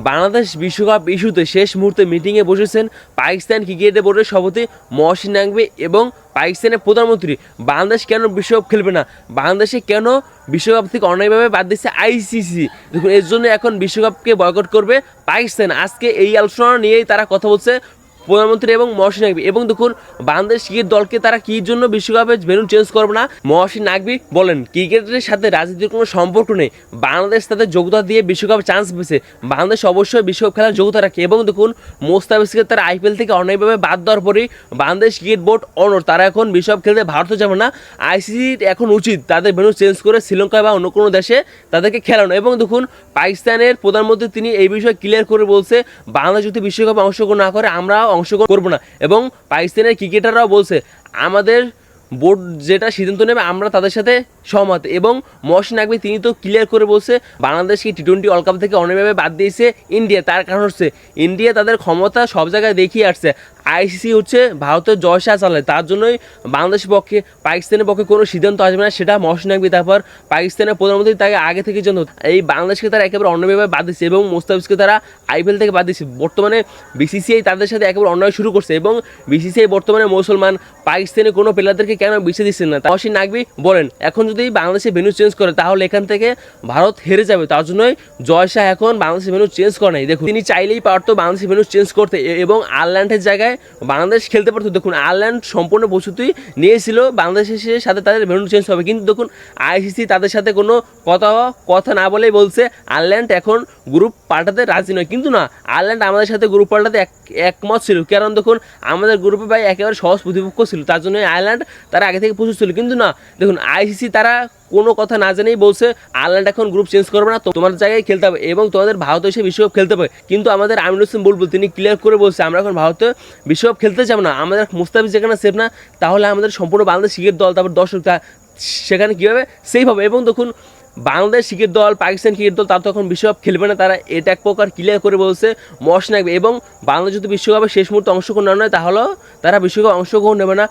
বাংলাদেশ বিশ্বকাপ ইস্যুতে শেষ মুহূর্তে মিটিংয়ে বসেছেন পাকিস্তান ক্রিকেট বোর্ডের সভাপতি মহসিন নাকভি এবং পাকিস্তানের প্রধানমন্ত্রী। বাংলাদেশ কেন বিশ্বকাপ খেলবে না, বাংলাদেশে কেন বিশ্বকাপ থেকে অন্যায়ভাবে বাদ দিচ্ছে আইসিসি, দেখুন এর জন্য এখন বিশ্বকাপকে বয়কট করবে পাকিস্তান। আজকে এই আলোচনা নিয়েই তারা কথা বলছে প্রধানমন্ত্রী এবং মহসিন নাকভি। এবং দেখুন বাংলাদেশ ক্রিকেট দলকে তারা কী জন্য বিশ্বকাপের ভেন্যু চেঞ্জ করবে না, মহসিন নাকভি বলেন ক্রিকেটের সাথে রাজনীতির কোনো সম্পর্ক নেই, বাংলাদেশ তাদের যোগ্যতা দিয়ে বিশ্বকাপে চান্স পেয়েছে, বাংলাদেশ অবশ্যই বিশ্বকাপ খেলার যোগ্যতা রাখে। এবং দেখুন মোস্তাফিজকে তারা আইপিএল থেকে অন্যায়ভাবে বাদ দেওয়ার পরেই বাংলাদেশ ক্রিকেট বোর্ড অনড়, তারা এখন বিশ্বকাপ খেলতে ভারতে যাবে না। আইসিসির এখন উচিত তাদের ভেন্যু চেঞ্জ করে শ্রীলঙ্কা বা অন্য কোনো দেশে তাদেরকে খেলানো। এবং দেখুন পাকিস্তানের প্রধানমন্ত্রী তিনি এই বিষয়ে ক্লিয়ার করে বলছে বাংলাদেশ যদি বিশ্বকাপে অংশগ্রহণ না করে আমরা অংশগ্রহণ করবো না। এবং পাকিস্তানের ক্রিকেটাররাও বলছে আমাদের বোর্ড যেটা সিদ্ধান্ত নেবে আমরা তাদের সাথে সহমত। এবং মহসিন নাকভি তিনি তো ক্লিয়ার করে বলছে বাংলাদেশকে টি-20 ওয়ার্ল্ড কাপ থেকে অনেকভাবে বাদ দিয়েছে ইন্ডিয়া, তার কারণ হচ্ছে ইন্ডিয়া তাদের ক্ষমতা সব জায়গায় দেখিয়ে আসছে, আইসিসি হচ্ছে ভারতের জয়সা চালায়, তার জন্যই বাংলাদেশের পক্ষে পাকিস্তানের পক্ষে কোনো সিদ্ধান্ত আসবে না, সেটা মহসিন নাকভি তারপর পাকিস্তানের প্রধানমন্ত্রী তাকে আগে থেকে জন্য এই বাংলাদেশকে তারা একেবারে অন্যভাবে বাদ দিচ্ছে এবং মোস্তাফিজকে তারা আইপিএল থেকে বাদ দিচ্ছে। বর্তমানে বিসিসিআই তাদের সাথে একেবারে অন্যায় শুরু করছে এবং বিসিসিআই বর্তমানে মুসলমান পাকিস্তানের কোনো প্লেয়ারদেরকে কেন বিছে দিচ্ছেন না। মহসিন নাকভি বলেন এখন যদি বাংলাদেশে ভেন্যু চেঞ্জ করে তাহলে এখান থেকে ভারত হেরে যাবে, তার জন্যই জয়শাহ এখন বাংলাদেশের ভেন্যু চেঞ্জ করে নাই। দেখুন তিনি চাইলেই পারতো বাংলাদেশের ভেন্যু চেঞ্জ করতে এবং আয়ারল্যান্ডের জায়গায় বাংলাদেশ খেলতে পারতো। দেখুন আয়ারল্যান্ড সম্পূর্ণ প্রস্তুতি নিয়েছিল বাংলাদেশের সাথে তাদের ভেন্যু চেঞ্জ হবে, কিন্তু দেখুন আইসিসি তাদের সাথে কোনো কথা না বলেই বলছে আয়ারল্যান্ড এখন গ্রুপ পাল্টাতে রাজি নয়। কিন্তু না, আয়ারল্যান্ড আমাদের সাথে গ্রুপ পাল্টাতে একমত ছিল, কারণ দেখুন আমাদের গ্রুপে ভাই একেবারে সহজ প্রতিপক্ষ ছিল, তার জন্য আয়ারল্যান্ড তারা আগে থেকে প্রস্তুত ছিল। কিন্তু না, দেখুন আইসিসি তারা কোনো কথা না জানেই বলছে আয়ারল্যান্ড এখন গ্রুপ চেঞ্জ করবে না, তোমার জায়গায় খেলতে হবে এবং তোমাদের ভারত এসে বিশ্বকাপ খেলতে হবে। কিন্তু আমাদের আমিনুল হোসেন বুলবুল তিনি ক্লিয়ার করে বলছে আমরা এখন ভারতে বিশ্বকাপ খেলতে যাব না, আমাদের মুস্তাফিজ যেখানে সেফ না তাহলে আমাদের সম্পূর্ণ বাংলাদেশ ক্রিকেট দল তারপর দর্শক সেখানে কীভাবে সেফ হবে। এবং দেখুন বাংলাদেশ ক্রিকেট দল পাকিস্তান ক্রিকেট দল তারা তখন বিশ্বকাপ খেলবে না, তারা এটা এক প্রকার ক্লিয়ার করে বলছে মহসিন নাকভি। এবং বাংলাদেশ যদি বিশ্বকাপে শেষ মুহূর্তে অংশগ্রহণ না হয় তাহলেও তারা বিশ্বকাপে অংশগ্রহণ নেবে না।